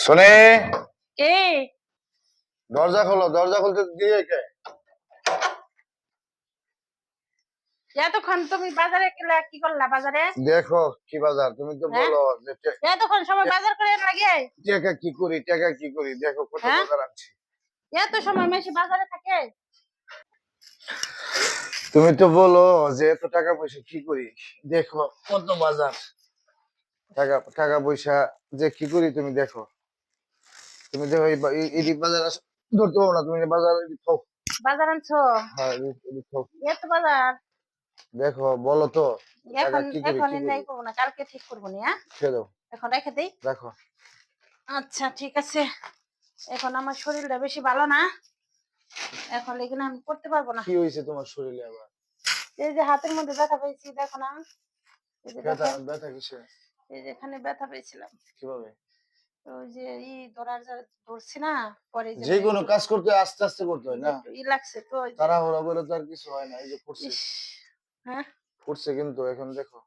শোনে, কে? দরজা খোলো, দরজা খুলতে দিয়ে কে? এতক্ষণ তুমি বাজারে গেলে কি করলা? বাজারে দেখো কি বাজার, তুমি তো হ্যাঁ বলো যে এতক্ষণ সময় বাজার করে লাগে। টাকা কি করি, টাকা কি করি, দেখো কত হ্যাঁ বাজার আনছি। এত সময় মেশি বাজারে থাকে। তুমি তো বলো যে এত টাকা পয়সা কি করি, দেখো কত বাজার। টাকা টাকা পয়সা যে কি করি তুমি দেখো। তুমি দেখো এই বাজার ধরতে পারো না, তুমি বাজার খাও। বাজার আনছো? হ্যাঁ খাও। এত বাজার দেখো বলো তো টাকা এখন কি করি, এখন কি করি। নাই করবো না, কালকে ঠিক করবো নি। হ্যাঁ ছেড়ে দাও, এখন রেখে দেই। দেখো। আচ্ছা ঠিক আছে, এখন আমার শরীরটা বেশি ভালো না, এখন এগুলো আমি করতে পারবো না। কি হয়েছে তোমার শরীরে আবার? এই যে হাতের মধ্যে ব্যথা পেয়েছি, দেখো না? এই যে ব্যথা, দেখেন, ব্যথা কিসে? এই যে এখানে ব্যথা পেয়েছিলাম। কিভাবে? ওই যে ধরার ধরছি না, পরে যে যে কোনো কাজ করতে আস্তে আস্তে করতে হয় না, একটু লাগছে তো ওই যে। তাড়াহুড়া করে তো আর কিছু হয় না। এই যে করছে, ইস, হ্যাঁ করছে কিন্তু এখন দেখো